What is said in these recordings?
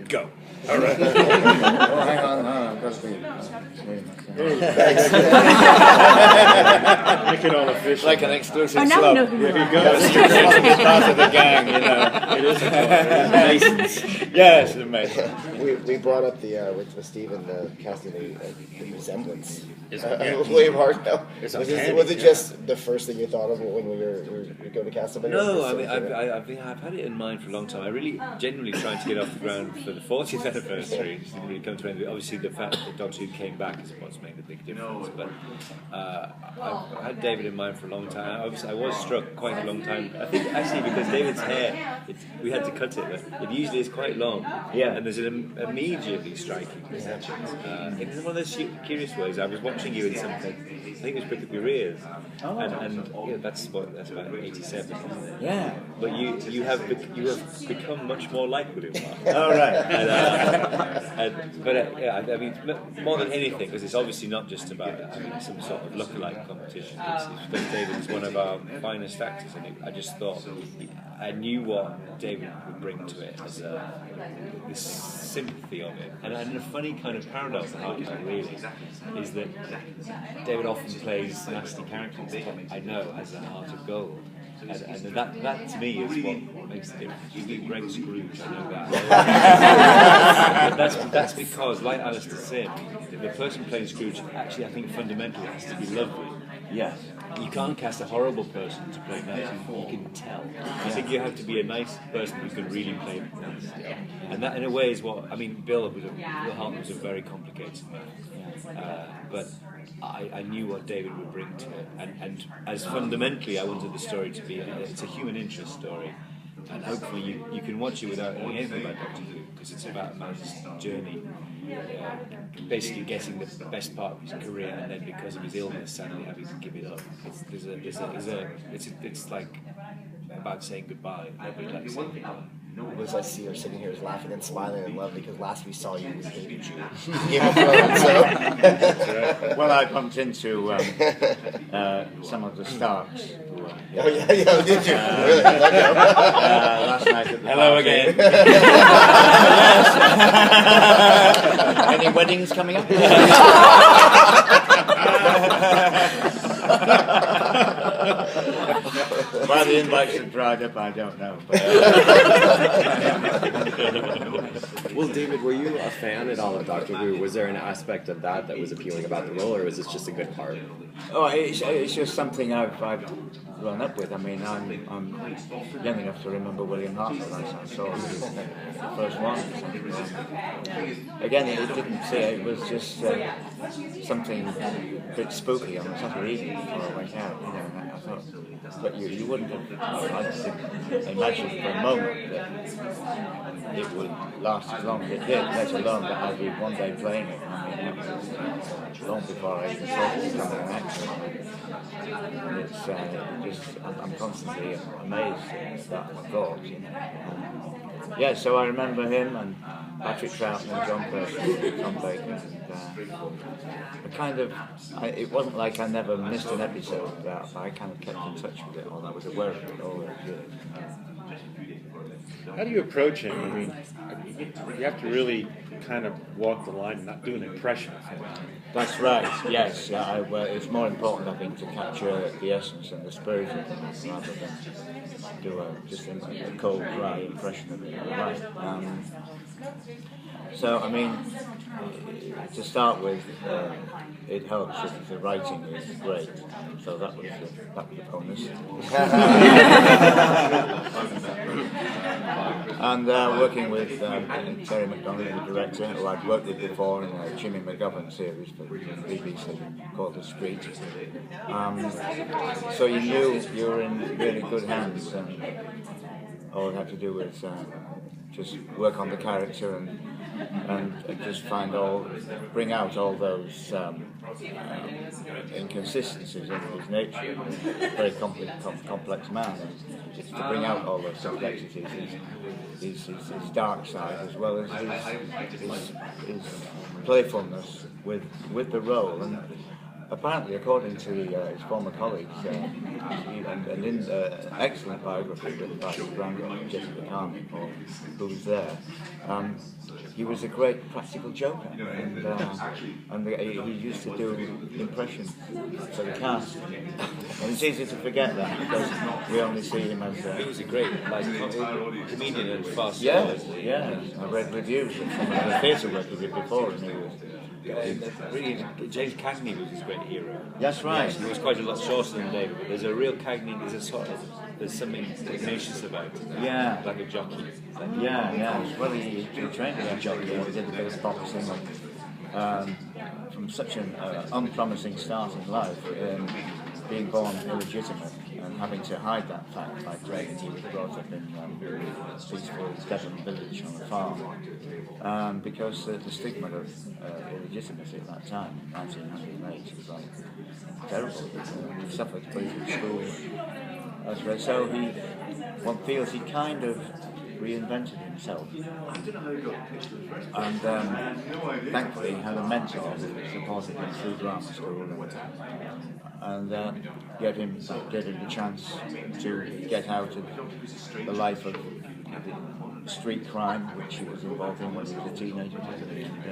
Go. All right. Oh, hang on, I've got to be. Make it all official. Like an exclusive Oh, now slot. we know who you are. It's part of the gang, you know. It is Masons. Yes, it's amazing. We brought up the with Stephen casting the resemblance. Yeah. William Hartnell. It's Was uncanny, it just the first thing you thought of when we were going to cast somebody? No, I mean I've had it in mind for a long time. I really genuinely trying to get off the ground for the 40th anniversary. It just didn't really come to anything. Obviously, the fact that Doctor Who came back is what's made a big difference. But I've had David in mind for a long time. Obviously, I was struck quite a long time. I think actually because David's hair, we had to cut it. But it usually is quite long. Yeah. And there's an immediately striking resemblance. In one of those curious ways, I was watching you in something. I think it was Prick Up Your Ears, and that's about 87. Yeah. But you have become much more like William Mark. All right. I mean, more than anything, because it's obviously not just about some sort of lookalike competition. It's because David's one of our finest actors, and I just thought I knew what David would bring to it as this sympathy of it, and a funny kind of paradox that Hartnell really is that David often plays nasty characters. I know as an heart of gold. And that to me is what makes the difference. You do great Scrooge, I know that. But that's because, like Alistair said, the person playing Scrooge actually, I think, fundamentally has to be lovely. Yes. You can't cast a horrible person to play nice. You can tell. I think you have to be a nice person who can really play nice. And that, in a way, is what I mean. Bill Hartnell was a very complicated man, but I knew what David would bring to it, and as fundamentally, I wanted the story to be. It's a human interest story, and hopefully you can watch it without knowing anything about Doctor Who, because it's about a man's journey, basically getting the best part of his career, and then because of his illness, sadly having to give it up. It's like about saying goodbye. Nobody likes saying goodbye. Was I see her sitting here laughing and smiling and lovely because last we saw you we hated you. Game of Thrones, so. Well, I bumped into some of the Starks. Who, Oh yeah, did you? Really? last night at the Hello party. again. Any weddings coming up? Why the invites have dried up, I don't know. Well, David, were you a fan at all of Doctor Who? Was there an aspect of that was appealing about the role, or was this just a good part? Oh, it's just something I've grown up with. I mean, I'm young enough to remember William Hartnell. I saw the first one. Again, it didn't say it was just something a bit spooky on a Saturday evening before I went out. You know, and I thought, but you wouldn't have. I didn't imagine for a moment that it would last as long as it did. Let alone that I'd be one day playing it. I mean, that was long before I even thought of becoming an actor. And it's I'm constantly amazed at that thought, you know. Yeah, so I remember him and Patrick Troughton and John Percy and Tom Baker. And it wasn't like I never missed an episode of that, but I kind of kept in touch with it, or I was aware of it all those years. How do you approach him? I mean, you have to really kind of walk the line and not do an impression of him. That's right, yes. It's more important, I think, to capture the essence and the spirit of him rather than do just a cold, dry impression of it. Right. So, I mean, to start with, it helps if the writing is great. So that was a bonus. And working with Terry McDonald, the director, who I'd worked with before in a Jimmy McGovern series for BBC called The Street. So you knew you were in really good hands, and all you had to do was just work on the character and just bring out all those inconsistencies in his nature. Very complex man, and just to bring out all those complexities, his dark side as well as his playfulness with the role. And apparently, according to his former colleagues, an excellent biography written by his granddaughter, Jessica Carmen, who was there, he was a great practical joker, and he used to do impressions for the cast. And it's easy to forget that because we only see him as He was a great comedian and fast. yeah. I read reviews of some of the theatre work he did before, and he was. Really, James Cagney was his great hero. That's right. He was quite a lot shorter than David, but there's a real Cagney. There's something pugnacious about it. Yeah. Like a jockey. Yeah. Well, he trained as a jockey. He did a bit of boxing. From such an unpromising start in life, being born illegitimate and having to hide that fact by claiming he was brought up in a peaceful Devon village on a farm, because the stigma of illegitimacy at that time, 1908, was like terrible. He suffered both in school. So one feels he kind of reinvented himself, and thankfully he had a mentor who supported him through drama school and gave him the chance to get out of the life of street crime, which he was involved in when he was a teenager.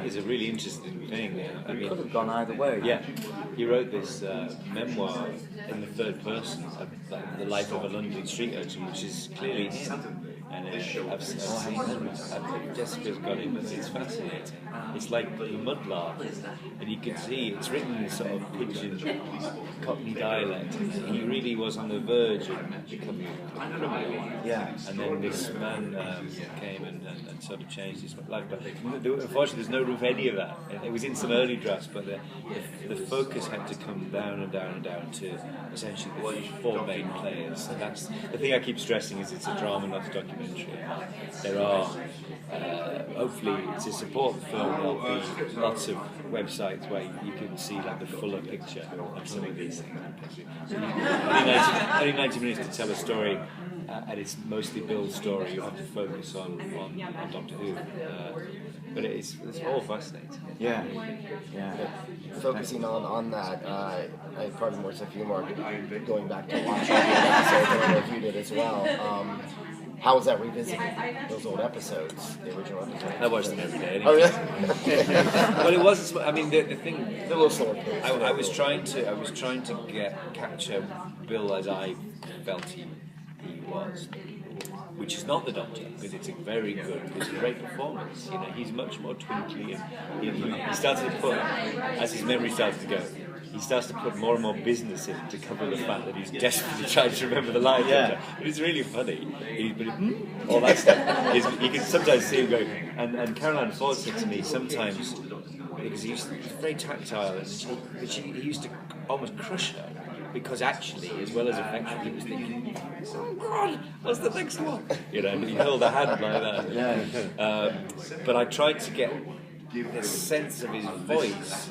It's a really interesting thing. It could have gone either way. Yeah, he wrote this memoir in the third person of the life of a London street urchin, which is clearly him. And I've Jessica's got it, but it's fascinating. It's like the mudlark, and you can see it's written in sort of pidgin, Cockney dialect. He really was on the verge of becoming a criminal. Yeah. And then this man came and sort of changed his life. But unfortunately, there's no room for any of that. It was in some early drafts, but the focus had to come down and down and down to essentially the four main players. So that's the thing I keep stressing is it's a drama, not a documentary. There are, hopefully, to support the film, there'll be lots of websites where you can see like the fuller picture of some of these things. Only 90 minutes to tell a story, and it's mostly Bill's story. You have to focus on Doctor Who, but it's all fascinating. Yeah. Focusing on that, I pardon more sense of humor, going back to watch all the episodes, I don't know if you did as well. How was that revisiting those old episodes, the original episodes? I watch them every day. Anyway. Oh, yeah? But it wasn't. I mean, the thing. They're a little slower. I was trying to capture Bill as I felt he was, which is not the Doctor, because it's a great performance. You know, he's much more twinkly, and he started to put, as his memory started to go, he starts to put more and more business in to cover the fact that he's desperately trying to remember the lines. Yeah. But it's really funny. All that stuff. You can sometimes see him going, and Caroline Ford said to me sometimes, because he's very tactile, and he used to almost crush her. Because actually, as well as affection, he was thinking, "Oh God, what's the next one?" You know, he held a hand like that. Yeah. But I tried to get a sense of his voice,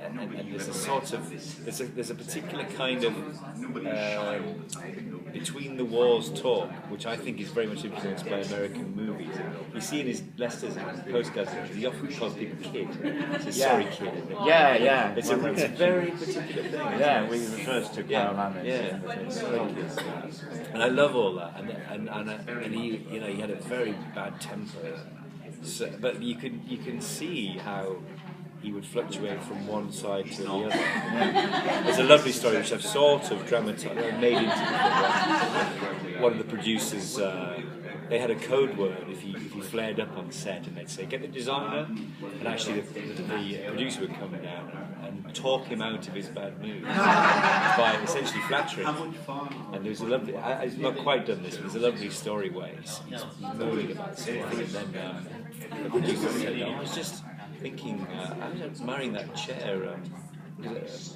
and there's a sort of there's a particular kind of between the walls talk, which I think is very much influenced by American movies. You see in his Lester's postcards, he often calls people kid. He says, "Sorry, kid." Yeah. It's a very particular thing. Yeah, we refers to Caroline. Yeah. And I love all that, and he, you know, he had a very bad temper. So, but you can see how he would fluctuate from one side to the other. There's a lovely story which I've sort of dramatized, made into the film. One of the producers, they had a code word if he flared up on set, and they'd say, "Get the designer," and actually the producer would come down and talk him out of his bad mood by essentially flattering him. And there's a lovely, I've not quite done this, but there's a lovely story where he's moaning about something, and then the producer said, "I was just thinking, I was admiring that chair.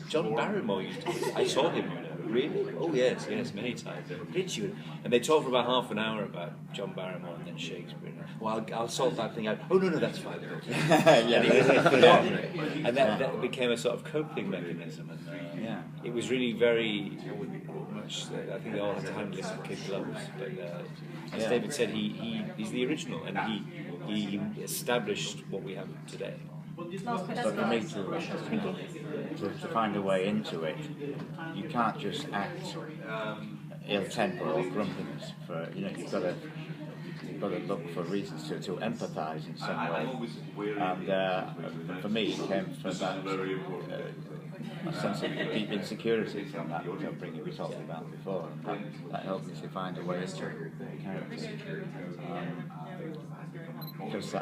John Barrymore used to. I saw him. Really? Oh yes, many times. Did you?" And they talked for about half an hour about John Barrymore and then Shakespeare. Well, I'll sort that thing out. Oh no, that's fine. And that became a sort of coping mechanism. And it was really very much. I think they all had to handle it with kid gloves. But as David said, he's the original, and he established what we have today. But for me to find a way into it, you can't just act ill temper or grumpiness. You've got to look for reasons to empathise in some way. And for me, it came from that a sense of deep insecurity from that upbringing we talked about before. And that helped me to find a way into the character. Because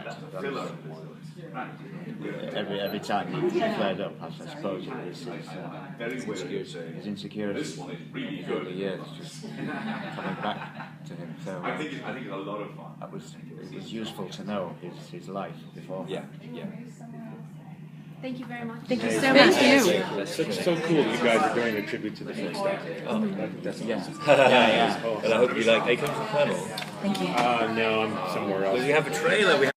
every time he flared up, I suppose it was his insecurity over the years just coming back to him. So it was useful to know his life before. Yeah. Thank you very much. Thank you so much. It's so cool that you guys are doing a tribute to the first actor. That's awesome. And I hope you like. Are you coming to the panel? Thank you. No, I'm somewhere else. Well, you have a trailer.